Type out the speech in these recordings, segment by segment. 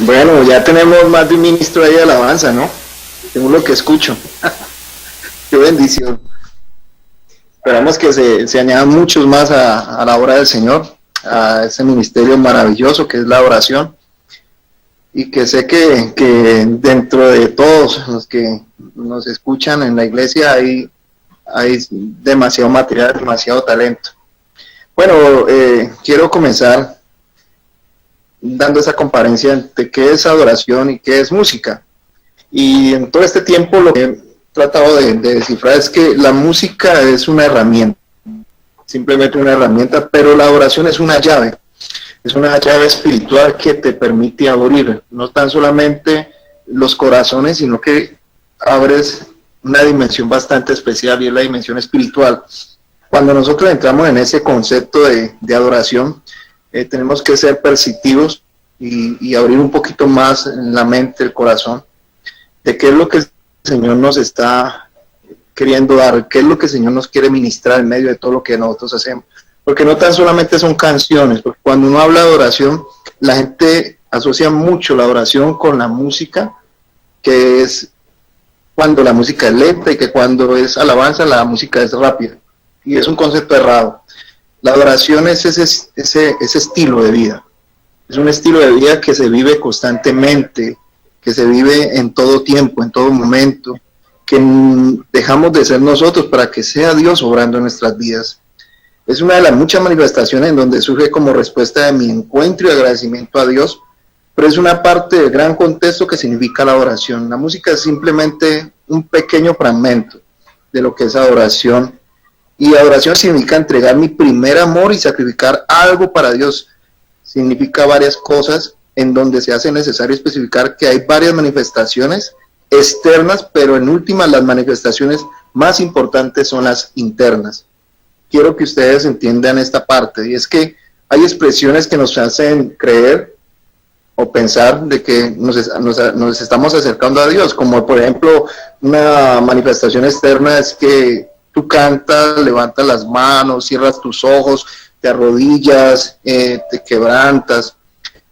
Bueno, ya tenemos más de un ministro ahí de alabanza, ¿no? Según lo que escucho. Qué bendición. Esperamos que se añadan muchos más a la obra del Señor, a ese ministerio maravilloso que es la oración. Y que sé que dentro de todos los que nos escuchan en la iglesia hay demasiado material, demasiado talento. Bueno, quiero comenzar dando esa comparancia entre qué es adoración y qué es música. Y en todo este tiempo lo que he tratado de descifrar es que la música es una herramienta, simplemente una herramienta, pero la adoración es una llave espiritual que te permite abrir no tan solamente los corazones, sino que abres una dimensión bastante especial y es la dimensión espiritual. Cuando nosotros entramos en ese concepto de adoración, tenemos que ser perceptivos y abrir un poquito más la mente, el corazón, de qué es lo que el Señor nos está queriendo dar, qué es lo que el Señor nos quiere ministrar en medio de todo lo que nosotros hacemos. Porque no tan solamente son canciones, porque cuando uno habla de adoración, la gente asocia mucho la adoración con la música, que es cuando la música es lenta y que cuando es alabanza la música es rápida. Y es un concepto errado. La adoración es ese estilo de vida. Es un estilo de vida que se vive constantemente, que se vive en todo tiempo, en todo momento, que dejamos de ser nosotros para que sea Dios obrando en nuestras vidas. Es una de las muchas manifestaciones en donde surge como respuesta de mi encuentro y agradecimiento a Dios, pero es una parte del gran contexto que significa la adoración. La música es simplemente un pequeño fragmento de lo que es adoración, y adoración significa entregar mi primer amor y sacrificar algo para Dios. Significa varias cosas en donde se hace necesario especificar que hay varias manifestaciones externas, pero en últimas las manifestaciones más importantes son las internas. Quiero que ustedes entiendan esta parte, y es que hay expresiones que nos hacen creer o pensar de que nos estamos acercando a Dios, como por ejemplo una manifestación externa es que tú cantas, levantas las manos, cierras tus ojos, te arrodillas, te quebrantas,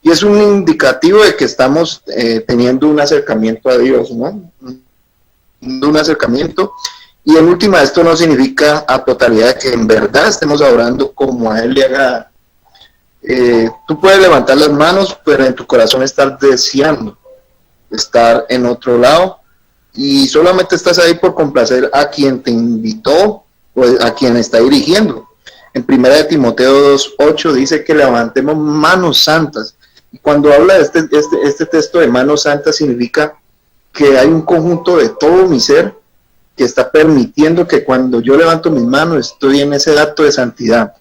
y es un indicativo de que estamos teniendo un acercamiento a Dios, ¿no? Un acercamiento. Y en última, esto no significa a totalidad que en verdad estemos adorando como a Él le agrada. Tú puedes levantar las manos, pero en tu corazón estar deseando estar en otro lado, y solamente estás ahí por complacer a quien te invitó o a quien está dirigiendo. En 1 Timoteo 2:8 dice que levantemos manos santas. Y cuando habla de este texto de manos santas, significa que hay un conjunto de todo mi ser que está permitiendo que cuando yo levanto mis manos estoy en ese acto de santidad,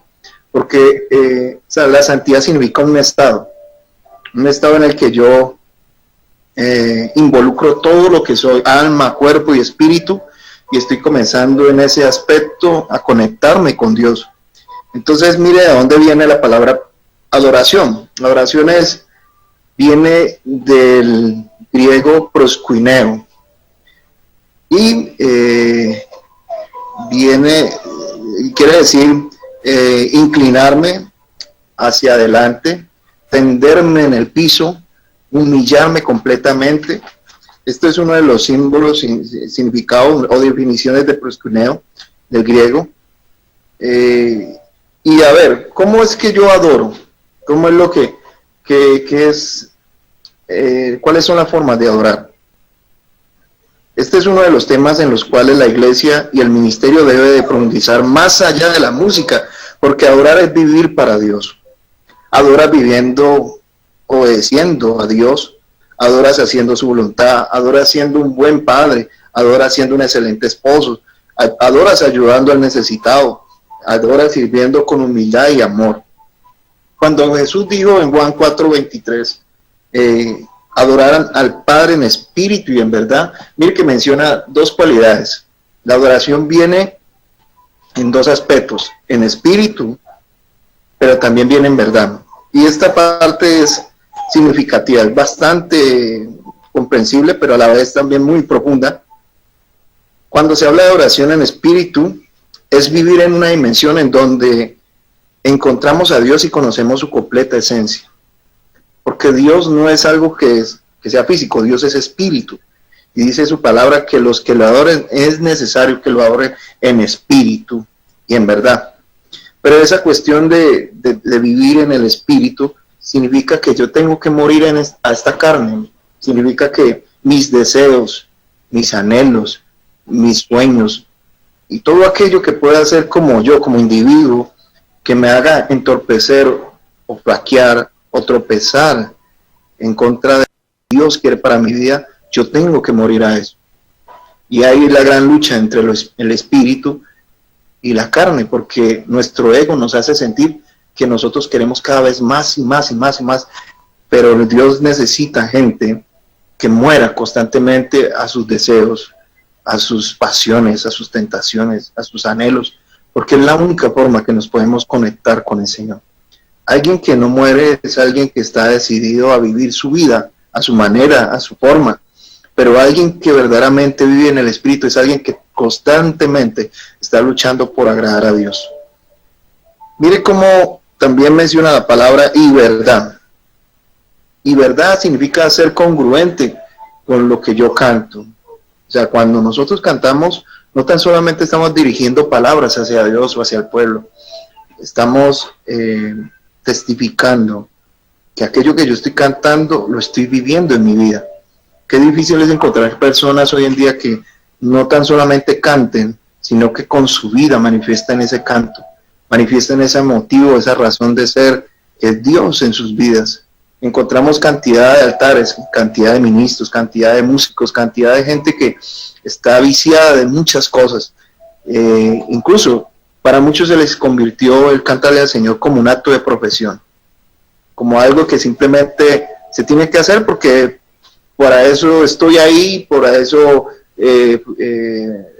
porque la santidad significa un estado en el que yo involucro todo lo que soy, alma, cuerpo y espíritu, y estoy comenzando en ese aspecto a conectarme con Dios. Entonces mire de dónde viene la palabra adoración. La adoración viene del griego proskuneo, y quiere decir inclinarme hacia adelante, tenderme en el piso, humillarme completamente. Esto es uno de los símbolos, significados o definiciones de proskuneo, del griego. Y a ver, ¿cómo es que yo adoro? ¿Cómo es lo que es? ¿Cuáles son las formas de adorar? Este es uno de los temas en los cuales la iglesia y el ministerio debe de profundizar más allá de la música, porque adorar es vivir para Dios. Adoras viviendo, obedeciendo a Dios, adoras haciendo su voluntad, adoras siendo un buen padre, adoras siendo un excelente esposo, adoras ayudando al necesitado, adoras sirviendo con humildad y amor. Cuando Jesús dijo en Juan 4:23, adorar al Padre en espíritu y en verdad, mire que menciona dos cualidades. La adoración viene en dos aspectos, en espíritu, pero también viene en verdad. Y esta parte es significativa, es bastante comprensible, pero a la vez también muy profunda. Cuando se habla de adoración en espíritu, es vivir en una dimensión en donde encontramos a Dios y conocemos su completa esencia. porque Dios no es algo que sea físico, Dios es espíritu. Y dice su palabra que los que lo adoren es necesario que lo adoren en espíritu y en verdad. Pero esa cuestión de vivir en el espíritu significa que yo tengo que morir a esta carne. Significa que mis deseos, mis anhelos, mis sueños y todo aquello que pueda hacer como yo, como individuo, que me haga entorpecer o flaquear o tropezar en contra de lo que Dios quiere para mi vida, yo tengo que morir a eso. Y ahí la gran lucha entre el espíritu y la carne, porque nuestro ego nos hace sentir que nosotros queremos cada vez más y más y más y más, pero Dios necesita gente que muera constantemente a sus deseos, a sus pasiones, a sus tentaciones, a sus anhelos, porque es la única forma que nos podemos conectar con el Señor. Alguien que no muere es alguien que está decidido a vivir su vida a su manera, a su forma, pero alguien que verdaderamente vive en el Espíritu es alguien que constantemente está luchando por agradar a Dios. Mire cómo también menciona la palabra y verdad. Y verdad significa ser congruente con lo que yo canto. O sea, cuando nosotros cantamos, no tan solamente estamos dirigiendo palabras hacia Dios o hacia el pueblo, estamos testificando que aquello que yo estoy cantando lo estoy viviendo en mi vida. Qué difícil es encontrar personas hoy en día que no tan solamente canten, sino que con su vida manifiestan ese canto, manifiestan ese motivo, esa razón de ser, que es Dios en sus vidas. Encontramos cantidad de altares, cantidad de ministros, cantidad de músicos, cantidad de gente que está viciada de muchas cosas. Incluso para muchos se les convirtió el cantarle al Señor como un acto de profesión, como algo que simplemente se tiene que hacer porque para eso estoy ahí, para eso es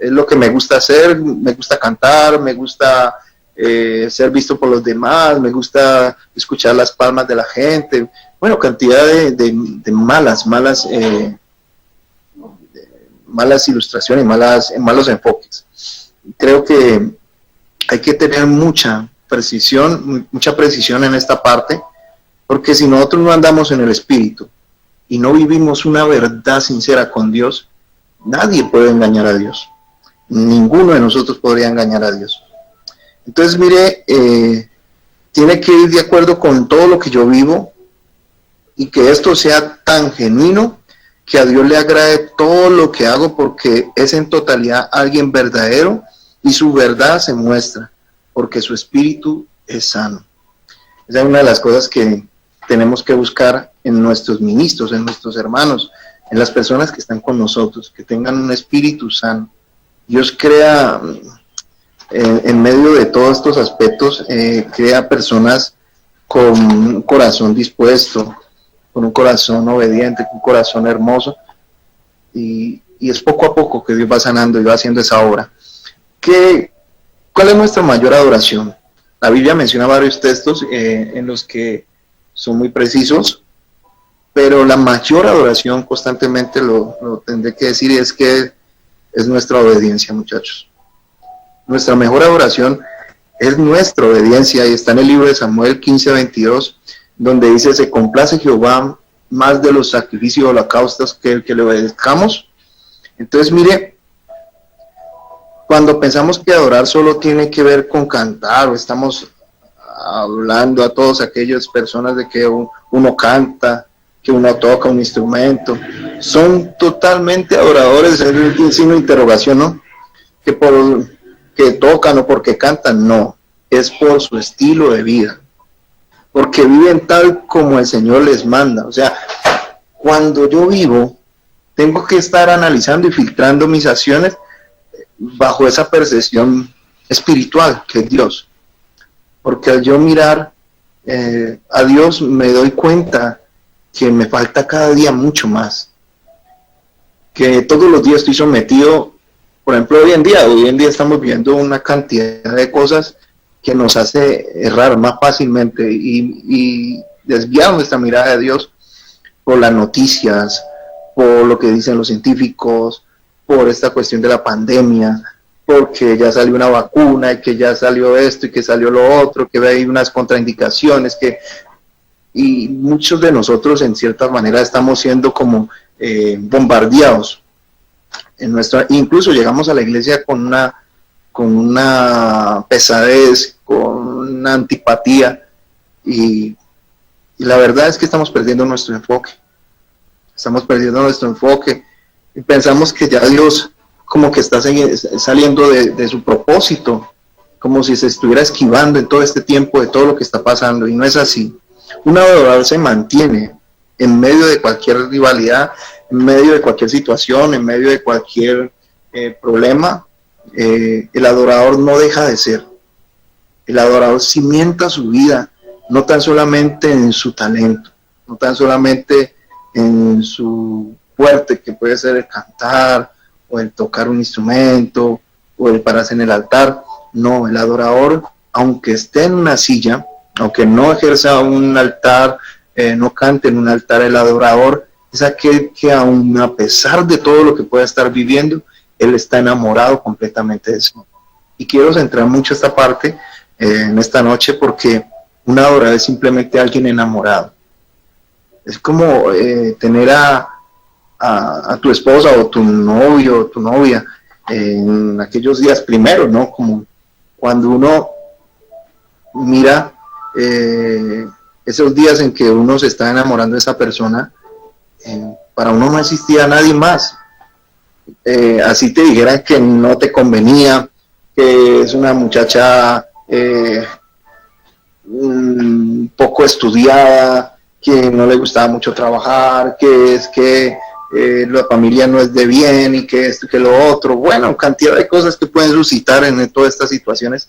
lo que me gusta hacer, me gusta cantar, me gusta ser visto por los demás, me gusta escuchar las palmas de la gente. Bueno, cantidad de malas ilustraciones, malos enfoques. Creo que hay que tener mucha precisión en esta parte, porque si nosotros no andamos en el Espíritu y no vivimos una verdad sincera con Dios, nadie puede engañar a Dios. Ninguno de nosotros podría engañar a Dios. Entonces, mire, tiene que ir de acuerdo con todo lo que yo vivo y que esto sea tan genuino que a Dios le agrade todo lo que hago, porque es en totalidad alguien verdadero y su verdad se muestra, porque su espíritu es sano. Esa es una de las cosas que tenemos que buscar en nuestros ministros, en nuestros hermanos, en las personas que están con nosotros, que tengan un espíritu sano. Dios crea, en medio de todos estos aspectos, crea personas con un corazón dispuesto, con un corazón obediente, con un corazón hermoso, y es poco a poco que Dios va sanando y va haciendo esa obra. ¿Cuál es nuestra mayor adoración? La Biblia menciona varios textos en los que son muy precisos, pero la mayor adoración, constantemente lo tendré que decir, es que es nuestra obediencia, muchachos. Nuestra mejor adoración es nuestra obediencia, y está en el libro de Samuel 15:22, donde dice: se complace Jehová más de los sacrificios y holocaustos que el que le obedezcamos. Entonces, mire, cuando pensamos que adorar solo tiene que ver con cantar, o estamos hablando a todas aquellas personas de que uno canta, que uno toca un instrumento, son totalmente adoradores, es un signo de interrogación, ¿no? Que tocan o porque cantan, no, es por su estilo de vida, porque viven tal como el Señor les manda. O sea, cuando yo vivo, tengo que estar analizando y filtrando mis acciones bajo esa percepción espiritual que es Dios, porque al yo mirar a Dios me doy cuenta que me falta cada día mucho más, que todos los días estoy sometido. Por ejemplo, hoy en día estamos viendo una cantidad de cosas que nos hace errar más fácilmente y desviar nuestra mirada de Dios por las noticias, por lo que dicen los científicos, por esta cuestión de la pandemia, porque ya salió una vacuna y que ya salió esto y que salió lo otro, que hay unas contraindicaciones, que y muchos de nosotros en cierta manera estamos siendo como bombardeados en nuestra, incluso llegamos a la iglesia con una pesadez, con una antipatía, y la verdad es que estamos perdiendo nuestro enfoque. Y pensamos que ya Dios como que está saliendo de su propósito, como si se estuviera esquivando en todo este tiempo de todo lo que está pasando, y no es así. Un adorador se mantiene en medio de cualquier rivalidad, en medio de cualquier situación, en medio de cualquier problema. El adorador no deja de ser. El adorador cimienta su vida, no tan solamente en su talento, no tan solamente en su fuerte, que puede ser el cantar, o el tocar un instrumento, o el pararse en el altar. No, el adorador, aunque esté en una silla, aunque no ejerza un altar, no cante en un altar, el adorador es aquel que aun a pesar de todo lo que pueda estar viviendo, él está enamorado completamente de eso. Y quiero centrar mucho esta parte en esta noche, porque un adorador es simplemente alguien enamorado. Es como tener a tu esposa o tu novio o tu novia en aquellos días primeros, ¿no? Como cuando uno mira esos días en que uno se está enamorando de esa persona, para uno no existía nadie más. Así te dijeran que no te convenía, que es una muchacha poco estudiada, que no le gustaba mucho trabajar, que es que la familia no es de bien, y que esto, que lo otro, bueno, cantidad de cosas que pueden suscitar en todas estas situaciones,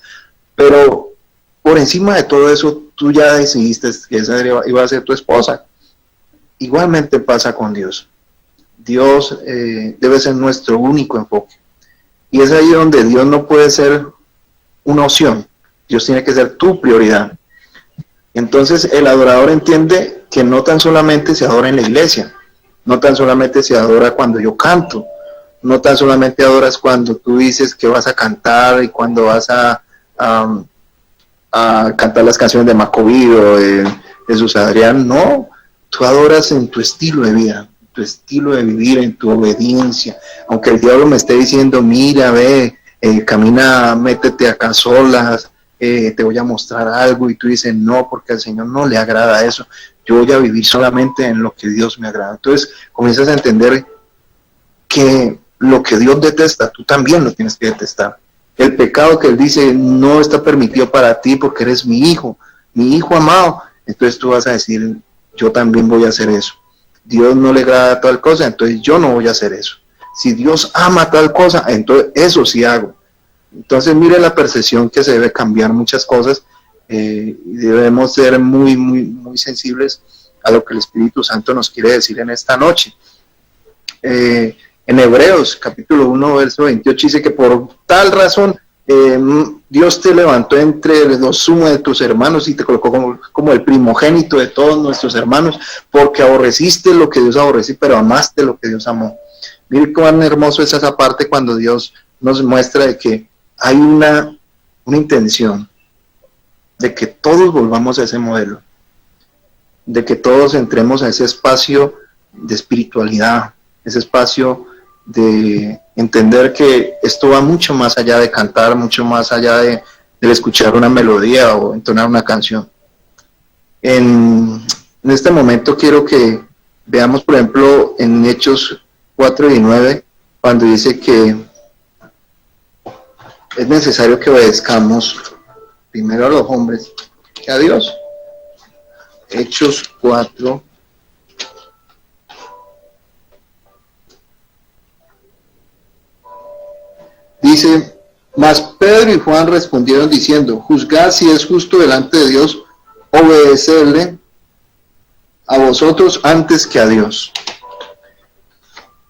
pero por encima de todo eso, tú ya decidiste que esa iba a ser tu esposa. Igualmente pasa con Dios. Dios debe ser nuestro único enfoque, y es ahí donde Dios no puede ser una opción. Dios tiene que ser tu prioridad. Entonces el adorador entiende que no tan solamente se adora en la iglesia, no tan solamente se adora cuando yo canto, no tan solamente adoras cuando tú dices que vas a cantar y cuando vas a cantar las canciones de Macoví o de Jesús Adrián. No, tú adoras en tu estilo de vida, tu estilo de vivir, en tu obediencia. Aunque el diablo me esté diciendo, mira, ve, camina, métete acá solas, te voy a mostrar algo, y tú dices, no, porque al Señor no le agrada eso, yo voy a vivir solamente en lo que Dios me agrada. Entonces comienzas a entender que lo que Dios detesta, tú también lo tienes que detestar. El pecado que Él dice no está permitido para ti porque eres mi hijo amado, entonces tú vas a decir, yo también voy a hacer eso. Dios no le agrada tal cosa, entonces yo no voy a hacer eso. Si Dios ama tal cosa, entonces eso sí hago. Entonces mire la percepción que se debe cambiar muchas cosas, y debemos ser muy, muy, muy sensibles a lo que el Espíritu Santo nos quiere decir en esta noche. En Hebreos capítulo 1 verso 28 dice que por tal razón Dios te levantó entre los sumos de tus hermanos y te colocó como el primogénito de todos nuestros hermanos, porque aborreciste lo que Dios aborreció, pero amaste lo que Dios amó. Mire cuán hermoso es esa parte cuando Dios nos muestra de que hay una intención de que todos volvamos a ese modelo, de que todos entremos a ese espacio de espiritualidad, ese espacio de entender que esto va mucho más allá de cantar, mucho más allá de escuchar una melodía o entonar una canción. En este momento quiero que veamos, por ejemplo, en Hechos 4:9, cuando dice que es necesario que obedezcamos primero a los hombres que a Dios. Hechos 4. Dice, mas Pedro y Juan respondieron diciendo, juzgad si es justo delante de Dios obedecerle a vosotros antes que a Dios.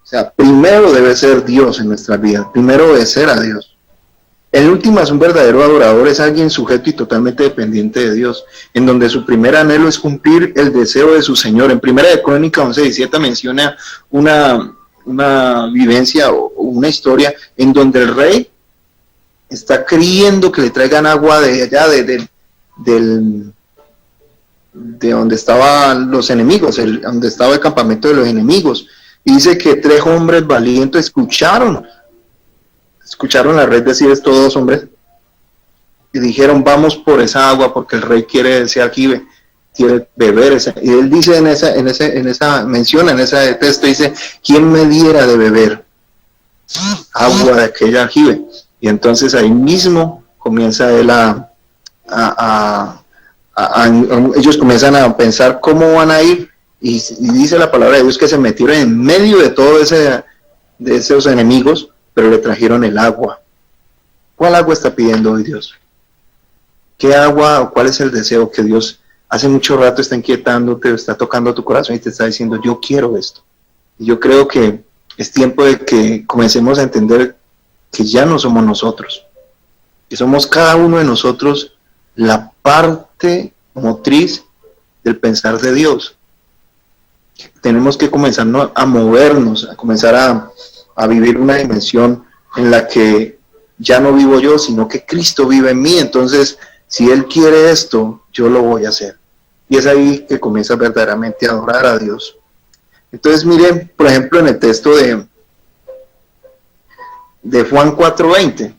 O sea, primero debe ser Dios en nuestra vida, primero obedecer a Dios. En últimas, un verdadero adorador es alguien sujeto y totalmente dependiente de Dios, en donde su primer anhelo es cumplir el deseo de su Señor. En 1 Crónicas 11:17 menciona una vivencia o una historia en donde el rey está queriendo que le traigan agua de allá del de donde estaban los enemigos, donde estaba el campamento de los enemigos. Y dice que 3 hombres valientes escucharon la red decir estos 2 hombres y dijeron: vamos por esa agua porque el rey quiere beber esa. Y él dice en ese texto, dice: ¿quién me diera de beber agua de aquella aljibe? Y entonces ahí mismo comienza él ellos comienzan a pensar cómo van a ir, y dice la palabra de Dios que se metieron en medio de todo de esos enemigos, pero le trajeron el agua. ¿Cuál agua está pidiendo hoy Dios? ¿Qué agua o cuál es el deseo que Dios hace mucho rato está inquietándote, está tocando tu corazón y te está diciendo: yo quiero esto? Y yo creo que es tiempo de que comencemos a entender que ya no somos nosotros, que somos cada uno de nosotros la parte motriz del pensar de Dios. Tenemos que comenzar a movernos, a comenzar a vivir una dimensión en la que ya no vivo yo, sino que Cristo vive en mí. Entonces, si Él quiere esto, yo lo voy a hacer. Y es ahí que comienza verdaderamente a adorar a Dios. Entonces, miren, por ejemplo, en el texto de Juan 4:20.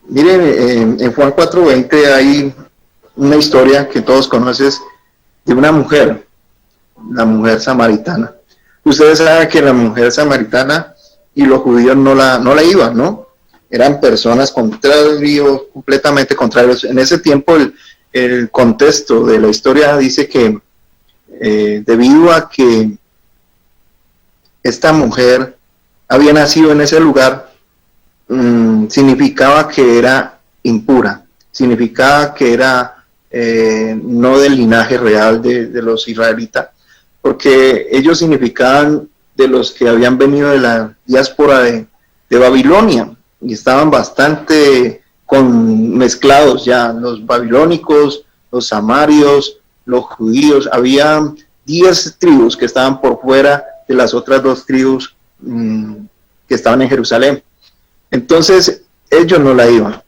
Miren, en Juan 4:20 hay una historia que todos conocen de una mujer, la mujer samaritana. Ustedes saben que la mujer samaritana y los judíos no la iban, ¿no? Eran personas contrarios, completamente contrarios. En ese tiempo el contexto de la historia dice que debido a que esta mujer había nacido en ese lugar, significaba que era impura, significaba que era no del linaje real de los israelitas, porque ellos significaban de los que habían venido de la diáspora de Babilonia, y estaban bastante mezclados ya, los babilónicos, los samarios, los judíos. Había 10 tribus que estaban por fuera de las otras 2 tribus que estaban en Jerusalén. Entonces ellos no la iban,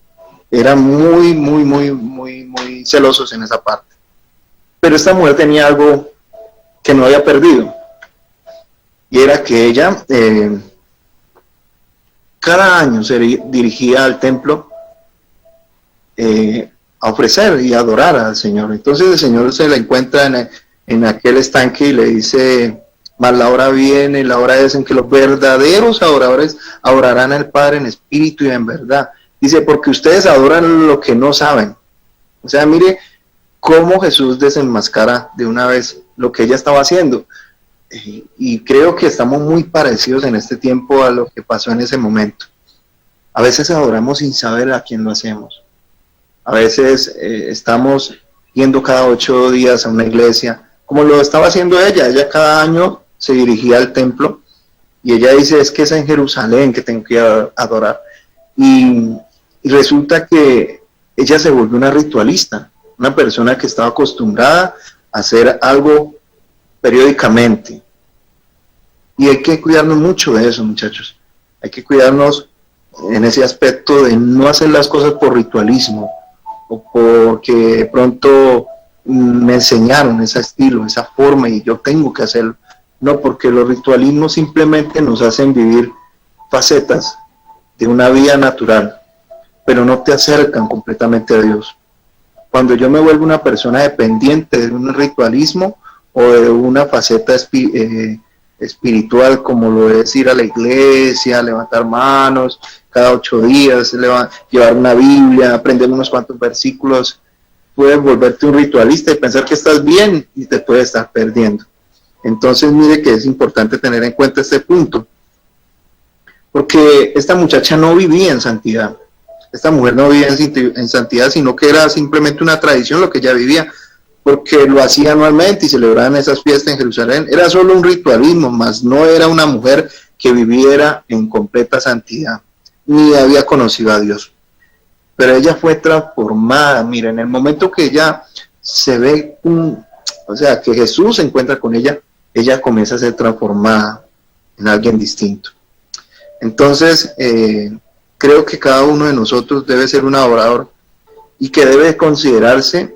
eran muy celosos en esa parte. Pero esta mujer tenía algo que no había perdido, y era que ella cada año se dirigía al templo a ofrecer y adorar al Señor. Entonces el Señor se la encuentra en aquel estanque y le dice: mas la hora viene, la hora es en que los verdaderos adoradores adorarán al Padre en espíritu y en verdad. Dice: porque ustedes adoran lo que no saben. O sea, mire cómo Jesús desenmascara de una vez lo que ella estaba haciendo. Y creo que estamos muy parecidos en este tiempo a lo que pasó en ese momento. A veces adoramos sin saber a quién lo hacemos. A veces estamos yendo cada 8 días a una iglesia, como lo estaba haciendo ella. Ella cada año se dirigía al templo, y ella dice: es que es en Jerusalén que tengo que adorar. Y resulta que ella se volvió una ritualista, una persona que estaba acostumbrada a hacer algo periódicamente. Y hay que cuidarnos mucho de eso, muchachos. Hay que cuidarnos en ese aspecto de no hacer las cosas por ritualismo, o porque de pronto me enseñaron ese estilo, esa forma, y yo tengo que hacerlo. No, porque los ritualismos simplemente nos hacen vivir facetas de una vida natural, pero no te acercan completamente a Dios. Cuando yo me vuelvo una persona dependiente de un ritualismo o de una faceta espiritual, como lo es ir a la iglesia, levantar manos cada 8 días, llevar una Biblia, aprender unos cuantos versículos, puedes volverte un ritualista y pensar que estás bien, y te puedes estar perdiendo. Entonces mire que es importante tener en cuenta este punto, porque esta muchacha no vivía en santidad. Esta mujer no vivía en santidad, sino que era simplemente una tradición lo que ella vivía, porque lo hacía anualmente y celebraban esas fiestas en Jerusalén. Era solo un ritualismo, mas no era una mujer que viviera en completa santidad, ni había conocido a Dios. Pero ella fue transformada. Mira, en el momento que ella se ve, o sea, que Jesús se encuentra con ella, ella comienza a ser transformada en alguien distinto. Entonces, creo que cada uno de nosotros debe ser un adorador, y que debe considerarse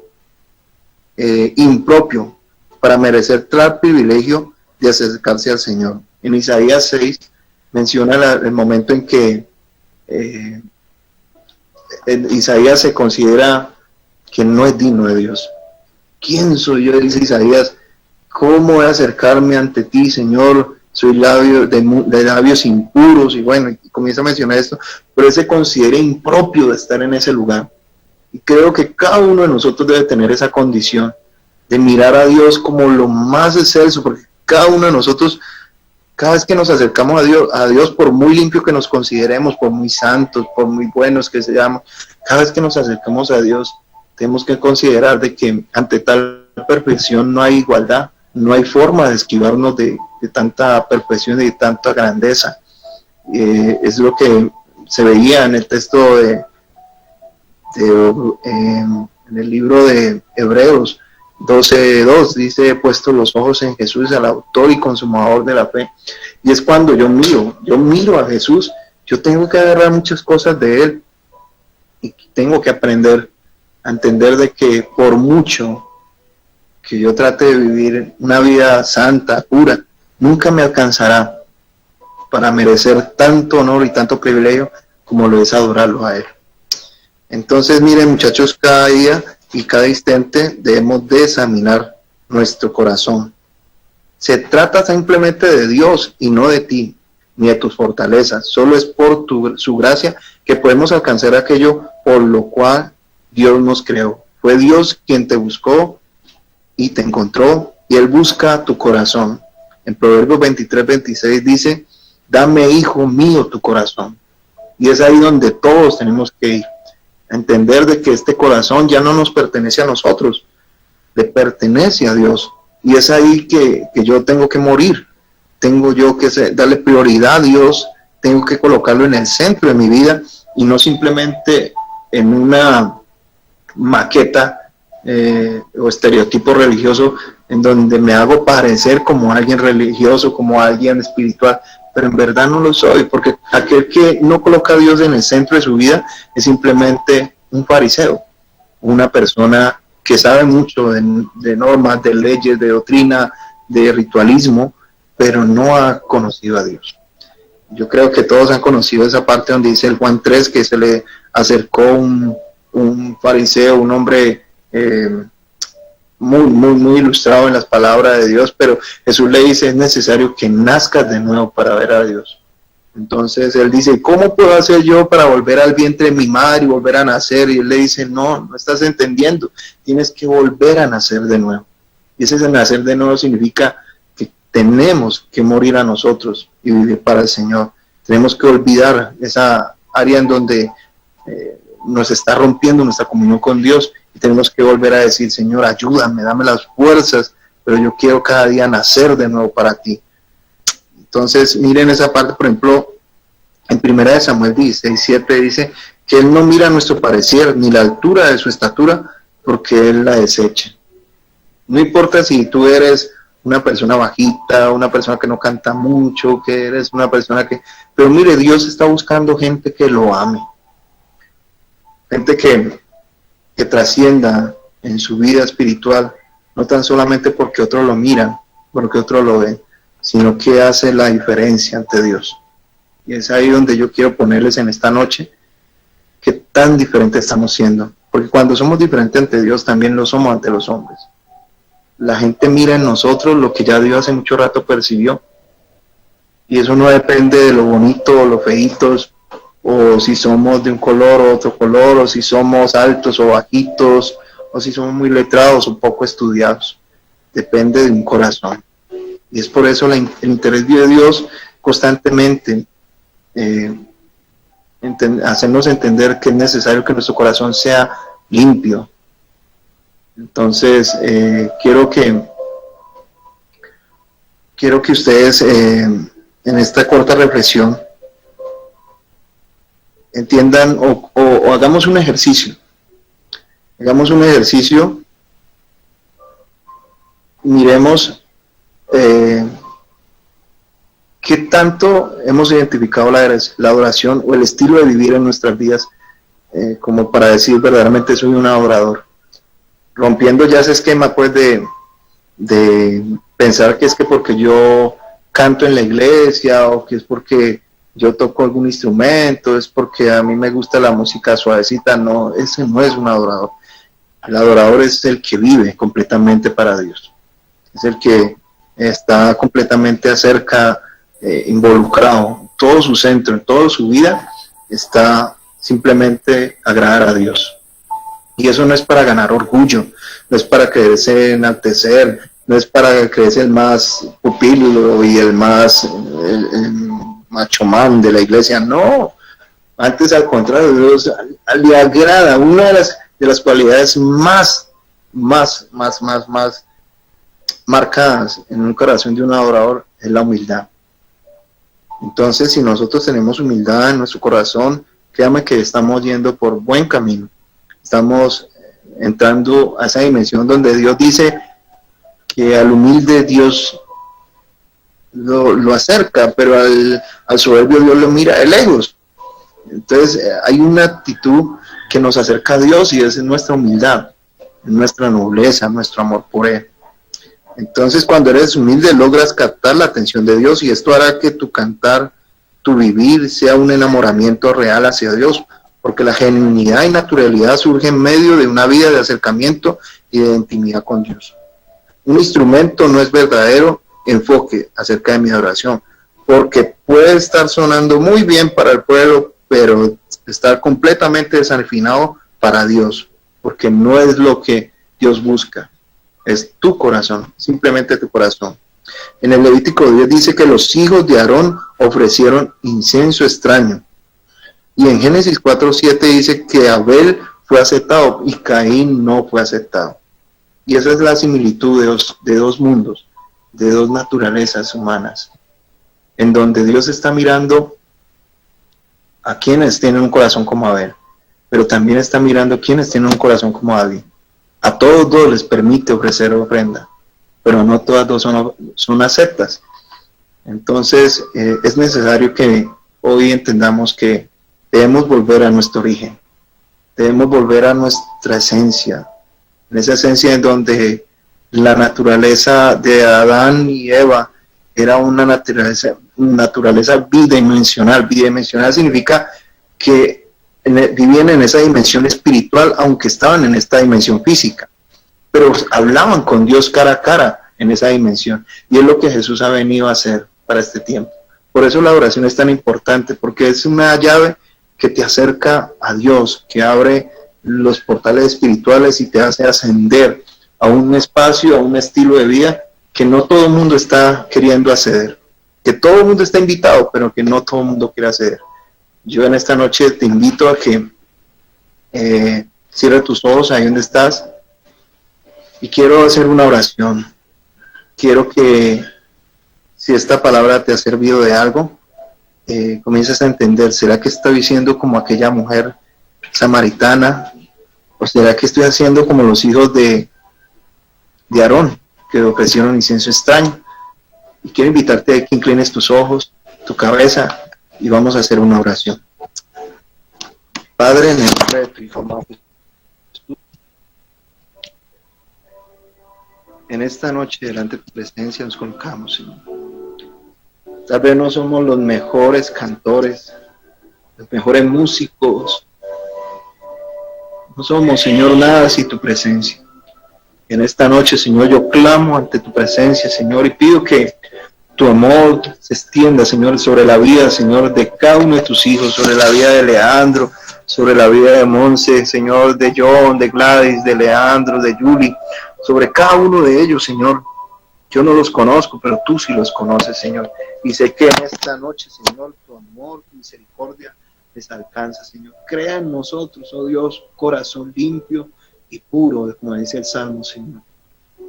impropio para merecer tal privilegio de acercarse al Señor. En Isaías 6 menciona el momento en que Isaías se considera que no es digno de Dios. ¿Quién soy yo? Dice Isaías. ¿Cómo voy a acercarme ante ti, Señor? Soy de labios impuros. Y bueno, y comienza a mencionar esto, pero él se considera impropio de estar en ese lugar. Y creo que cada uno de nosotros debe tener esa condición de mirar a Dios como lo más excelso, porque cada uno de nosotros, cada vez que nos acercamos a Dios, por muy limpio que nos consideremos, por muy santos, por muy buenos que seamos, cada vez que nos acercamos a Dios, tenemos que considerar de que ante tal perfección no hay igualdad, no hay forma de esquivarnos de tanta perfección y de tanta grandeza. Es lo que se veía en el texto en el libro de Hebreos 12:2, dice: he puesto los ojos en Jesús, el autor y consumador de la fe. Y es cuando yo miro a Jesús, yo tengo que agarrar muchas cosas de él y tengo que aprender a entender de que por mucho que yo trate de vivir una vida santa, pura, nunca me alcanzará para merecer tanto honor y tanto privilegio como lo es adorarlo a él. Entonces, miren, muchachos, cada día y cada instante debemos de examinar nuestro corazón. Se trata simplemente de Dios y no de ti, ni de tus fortalezas. Solo es por su gracia que podemos alcanzar aquello por lo cual Dios nos creó. Fue Dios quien te buscó y te encontró, y Él busca tu corazón. En Proverbios 23:26 dice: dame, hijo mío, tu corazón. Y es ahí donde todos tenemos que ir, a entender de que este corazón ya no nos pertenece a nosotros, le pertenece a Dios. Y es ahí que yo tengo que morir, tengo yo que darle prioridad a Dios, tengo que colocarlo en el centro de mi vida y no simplemente en una maqueta o estereotipo religioso en donde me hago parecer como alguien religioso, como alguien espiritual, pero en verdad no lo soy, porque aquel que no coloca a Dios en el centro de su vida es simplemente un fariseo, una persona que sabe mucho de normas, de leyes, de doctrina, de ritualismo, pero no ha conocido a Dios. Yo creo que todos han conocido esa parte donde dice el Juan 3 que se le acercó un fariseo, un hombre muy ilustrado en las palabras de Dios, pero Jesús le dice: es necesario que nazcas de nuevo para ver a Dios. Entonces él dice: ¿cómo puedo hacer yo para volver al vientre de mi madre y volver a nacer? Y él le dice: no estás entendiendo, tienes que volver a nacer de nuevo. Y ese nacer de nuevo significa que tenemos que morir a nosotros y vivir para el Señor. Tenemos que olvidar esa área en donde nos está rompiendo nuestra comunión con Dios, y tenemos que volver a decir: Señor, ayúdame, dame las fuerzas, pero yo quiero cada día nacer de nuevo para ti. Entonces, miren esa parte, por ejemplo, en 1 Samuel 16:7 dice que Él no mira nuestro parecer, ni la altura de su estatura, porque Él la desecha. No importa si tú eres una persona bajita, una persona que no canta mucho, que eres una persona que... Pero mire, Dios está buscando gente que lo ame. Gente que trascienda en su vida espiritual, no tan solamente porque otros lo miran, porque otros lo ven, sino que hace la diferencia ante Dios. Y es ahí donde yo quiero ponerles en esta noche qué tan diferente estamos siendo. Porque cuando somos diferentes ante Dios, también lo somos ante los hombres. La gente mira en nosotros lo que ya Dios hace mucho rato percibió. Y eso no depende de lo bonito o lo feitos, o si somos de un color o otro color, o si somos altos o bajitos, o si somos muy letrados o poco estudiados. Depende de un corazón. Y es por eso el interés de Dios constantemente hacernos entender que es necesario que nuestro corazón sea limpio. Entonces, quiero que ustedes en esta corta reflexión entiendan o hagamos un ejercicio. Miremos qué tanto hemos identificado la adoración o el estilo de vivir en nuestras vidas como para decir verdaderamente soy un adorador. rompiendo ya ese esquema pues de pensar que es que porque yo canto en la iglesia o que es porque yo toco algún instrumento, es porque a mí me gusta la música suavecita. No, ese no es un adorador. El adorador es el que vive completamente para Dios, es el que está completamente acerca, involucrado, todo su centro, en toda su vida está simplemente agradar a Dios. Y eso no es para ganar orgullo, no es para creerse enaltecer, no es para creerse el más pupilo y el más el macho man de la iglesia, no. Antes, al contrario, Dios le agrada. Una de las cualidades más marcadas en un corazón de un adorador es la humildad. Entonces, si nosotros tenemos humildad en nuestro corazón, créame que estamos yendo por buen camino. Estamos entrando a esa dimensión donde Dios dice que al humilde Dios lo acerca, pero al soberbio Dios lo mira de lejos. Entonces hay una actitud que nos acerca a Dios y es nuestra humildad, nuestra nobleza, nuestro amor por Él. Entonces cuando eres humilde logras captar la atención de Dios y esto hará que tu cantar, tu vivir sea un enamoramiento real hacia Dios, porque la genuinidad y naturalidad surge en medio de una vida de acercamiento y de intimidad con Dios. Un instrumento no es verdadero enfoque acerca de mi adoración, porque puede estar sonando muy bien para el pueblo, pero estar completamente desafinado para Dios, porque no es lo que Dios busca, es tu corazón, simplemente tu corazón. En el Levítico 10 dice que los hijos de Aarón ofrecieron incienso extraño, y en Génesis 4:7 dice que Abel fue aceptado y Caín no fue aceptado. Y esa es la similitud de dos mundos, de dos naturalezas humanas, en donde Dios está mirando a quienes tienen un corazón como Abel, pero también está mirando a quienes tienen un corazón como David. A todos dos les permite ofrecer ofrenda, pero no todas dos son aceptas. Entonces es necesario que hoy entendamos que debemos volver a nuestro origen, debemos volver a nuestra esencia, en esa esencia en donde la naturaleza de Adán y Eva era una naturaleza bidimensional. Bidimensional significa que vivían en esa dimensión espiritual, aunque estaban en esta dimensión física, pero hablaban con Dios cara a cara en esa dimensión, y es lo que Jesús ha venido a hacer para este tiempo. Por eso la oración es tan importante, porque es una llave que te acerca a Dios, que abre los portales espirituales y te hace ascender a un espacio, a un estilo de vida que no todo el mundo está queriendo acceder, que todo el mundo está invitado, pero que no todo el mundo quiere acceder. Yo en esta noche te invito a que cierres tus ojos ahí donde estás y quiero hacer una oración. Quiero que si esta palabra te ha servido de algo, comiences a entender, ¿será que estoy diciendo como aquella mujer samaritana? ¿O será que estoy haciendo como los hijos de Aarón, que ofrecieron incienso extraño? Y quiero invitarte a que inclines tus ojos, tu cabeza, y vamos a hacer una oración. Padre, en el nombre de tu Hijo amado Jesús, en esta noche delante de tu presencia nos colocamos, Señor. Tal vez no somos los mejores cantores, los mejores músicos, no somos, Señor, nada sin tu presencia. En esta noche, Señor, yo clamo ante tu presencia, Señor, y pido que tu amor se extienda, Señor, sobre la vida, Señor, de cada uno de tus hijos, sobre la vida de Leandro, sobre la vida de Monse, Señor, de John, de Gladys, de Leandro, de Julie, sobre cada uno de ellos, Señor. Yo no los conozco, pero tú sí los conoces, Señor. Y sé que en esta noche, Señor, tu amor, tu misericordia les alcanza, Señor. Crea en nosotros, oh Dios, corazón limpio y puro, como dice el Salmo, Señor.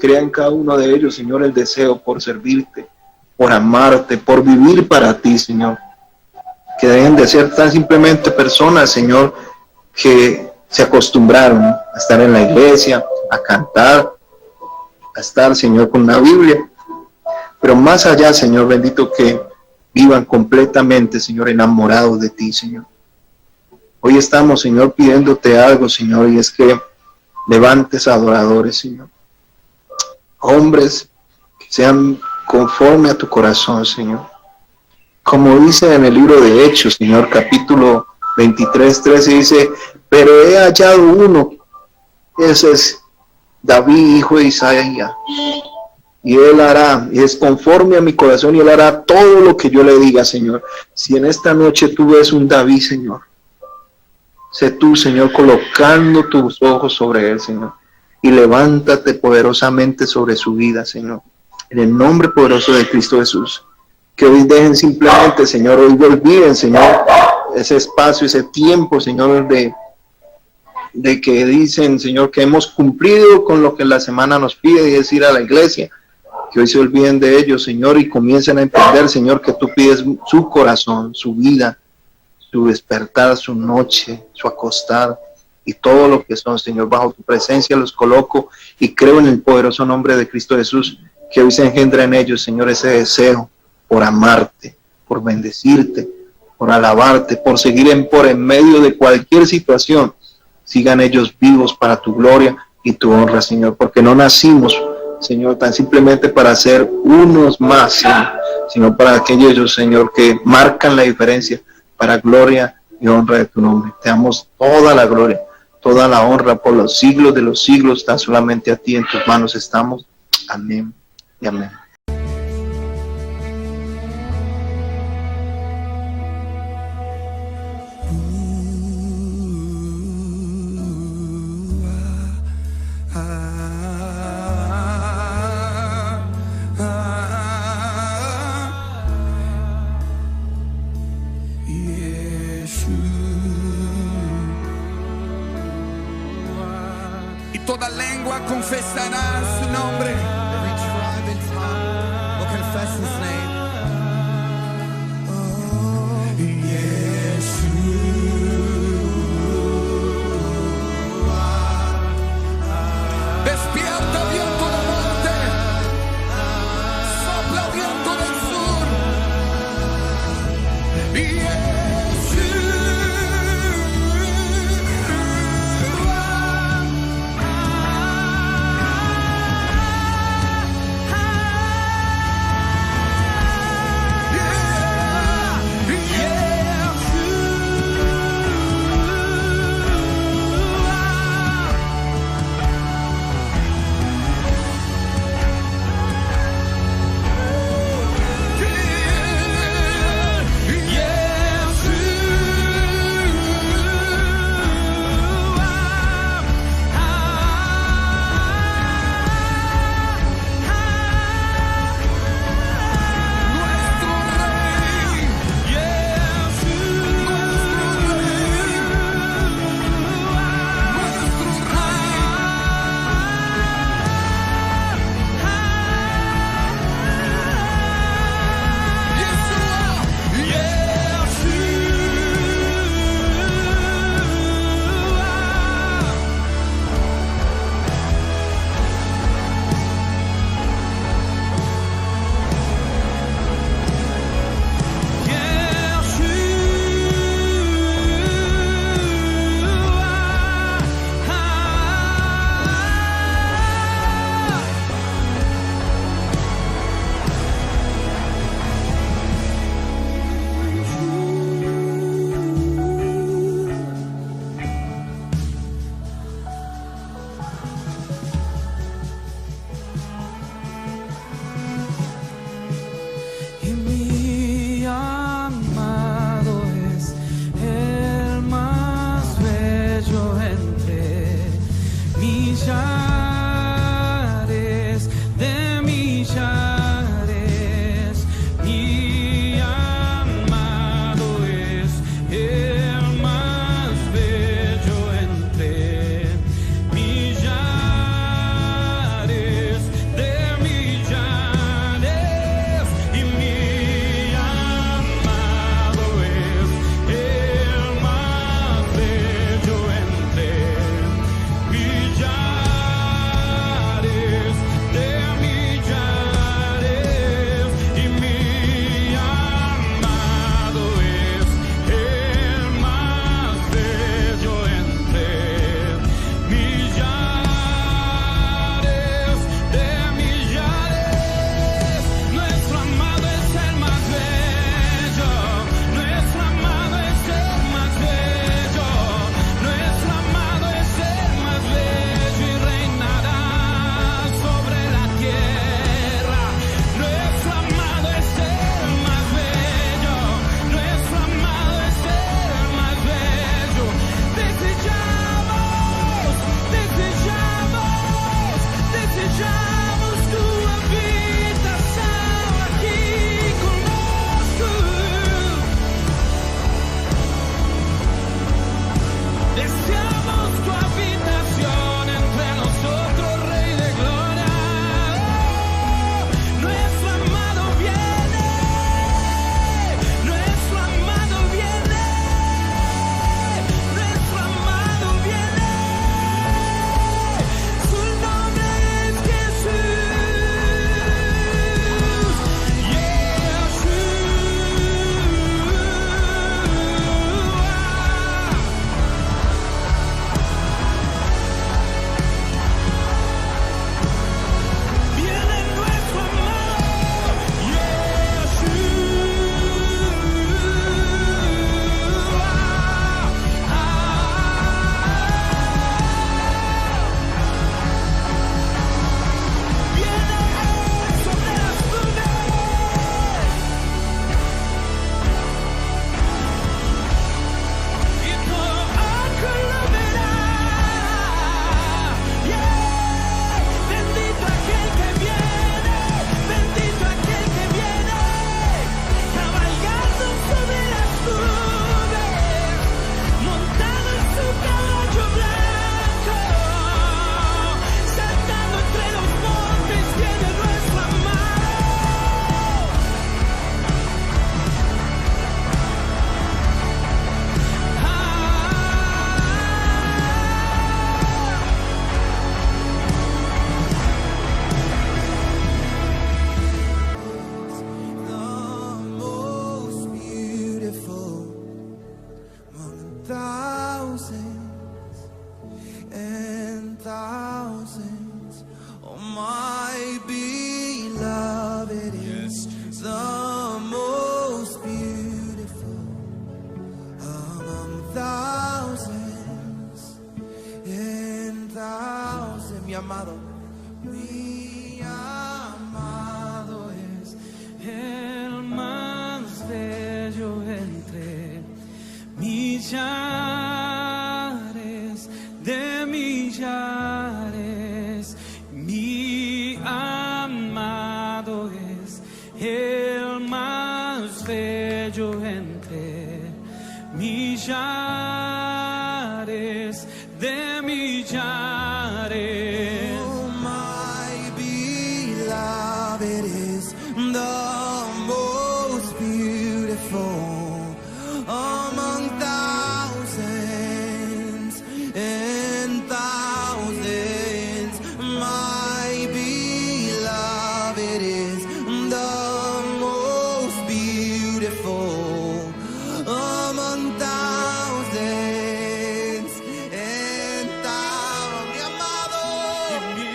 Crea en cada uno de ellos, Señor, el deseo por servirte, por amarte, por vivir para ti, Señor. Que dejen de ser tan simplemente personas, Señor, que se acostumbraron a estar en la iglesia, a cantar, a estar, Señor, con una Biblia. Pero más allá, Señor bendito, que vivan completamente, Señor, enamorados de ti, Señor. Hoy estamos, Señor, pidiéndote algo, Señor, y es que levantes adoradores, Señor. Hombres que sean conforme a tu corazón, Señor. Como dice en el libro de Hechos, Señor, capítulo 23, 13, dice, pero he hallado uno, ese es David, hijo de Isaías, y él hará, y es conforme a mi corazón, y él hará todo lo que yo le diga, Señor. Si en esta noche tú ves un David, Señor, sé tú, Señor, colocando tus ojos sobre él, Señor, y levántate poderosamente sobre su vida, Señor, en el nombre poderoso de Cristo Jesús. Que hoy dejen simplemente, Señor, hoy olviden, Señor, ese espacio, ese tiempo, Señor, de que dicen, Señor, que hemos cumplido con lo que la semana nos pide y es ir a la iglesia. Que hoy se olviden de ello, Señor, y comiencen a entender, Señor, que tú pides su corazón, su vida, su despertar, su noche, su acostar y todo lo que son, Señor, bajo tu presencia los coloco y creo en el poderoso nombre de Cristo Jesús, que hoy se engendra en ellos, Señor, ese deseo por amarte, por bendecirte, por alabarte, por seguir por en medio de cualquier situación. Sigan ellos vivos para tu gloria y tu honra, Señor, porque no nacimos, Señor, tan simplemente para ser unos más, Señor, sino para aquellos, Señor, que marcan la diferencia para gloria y honra de tu nombre. Te damos toda la gloria, toda la honra por los siglos de los siglos, tan solamente a ti en tus manos estamos. Amén y amén. Toda lengua confesará su nombre. Every tribe and tongue will confess his name. Oh, Yeshua. Despierta, viento del norte. Sopla, viento del sur. thousands. Oh, my beloved is the most beautiful among thousands and thousands. Mi amado es el más bello entre millares de millares. Mi amado es el más bello entre millares de millares. Oh, my beloved is the most beautiful among thousands and thousands. My beloved is the most beautiful among thousands and thousands. Mi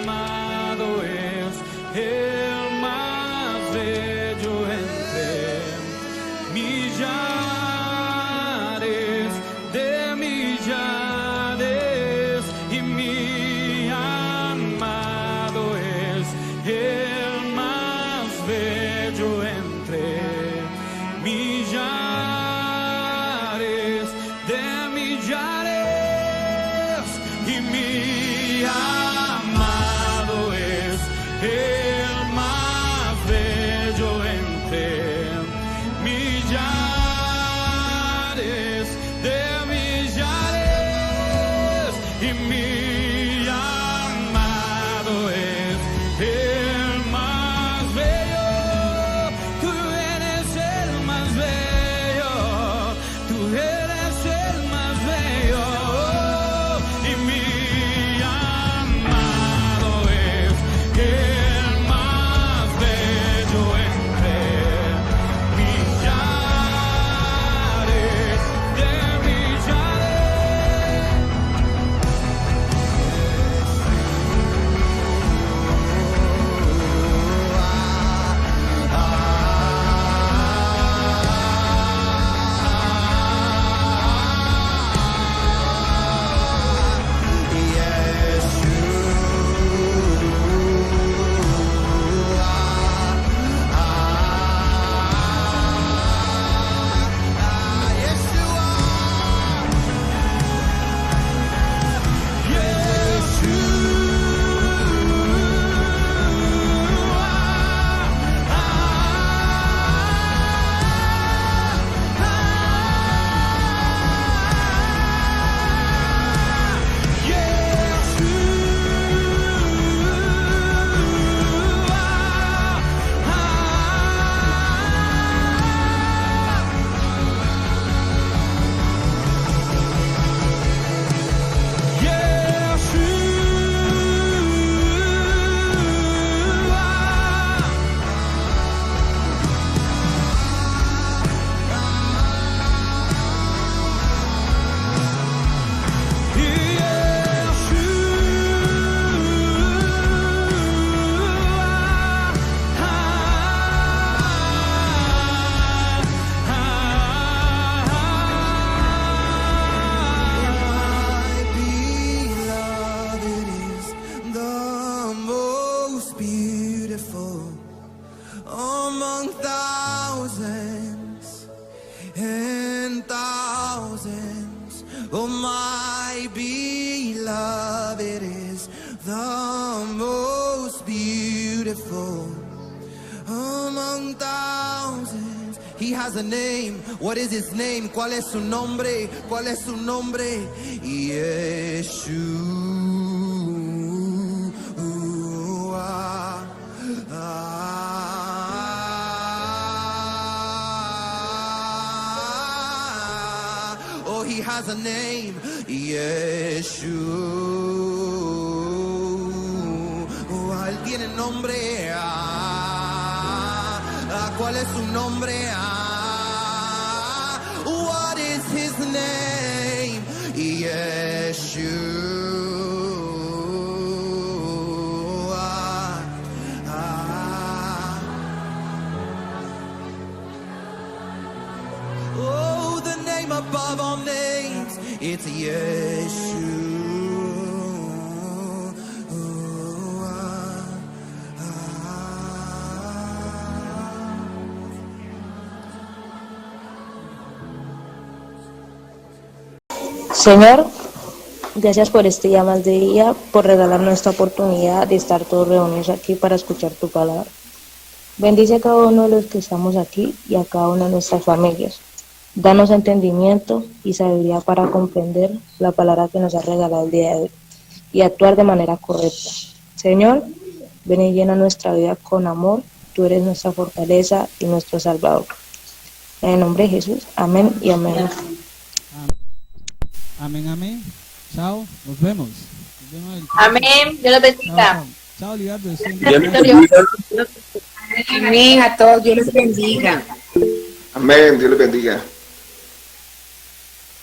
amado es el más bello entre millares de millares. Y mi amado es el más bello entre millares de millares. Y mi amado es el más bello entre millares de millares. Y mi amado es el más bello. Tú eres el más bello. Tú eres el más bello. Y mi amado es el más bello entre millares de millares. Among thousands and thousands, oh, my beloved is the most beautiful among thousands. He has a name. What is his name? ¿Cuál es su nombre? ¿Cuál es su nombre? Yeshua. Oh, he has a name. Yeshua. Él tiene nombre. ¿Cuál es su nombre? What is his name? Yeshua. it's Yeshua. Señor, gracias por este día más de día, por regalarnos esta oportunidad de estar todos reunidos aquí para escuchar tu palabra. Bendice a cada uno de los que estamos aquí y a cada una de nuestras familias. Danos entendimiento y sabiduría para comprender la palabra que nos has regalado el día de hoy y actuar de manera correcta. Señor, ven y llena nuestra vida con amor. Tú eres nuestra fortaleza y nuestro Salvador. En el nombre de Jesús, amén y amén. Amén, amén. Chao, nos vemos. Nos vemos el... Amén. Dios los bendiga. Chao, chao, Lidardo. Amén. A todos, Dios los bendiga. Amén, Dios les bendiga.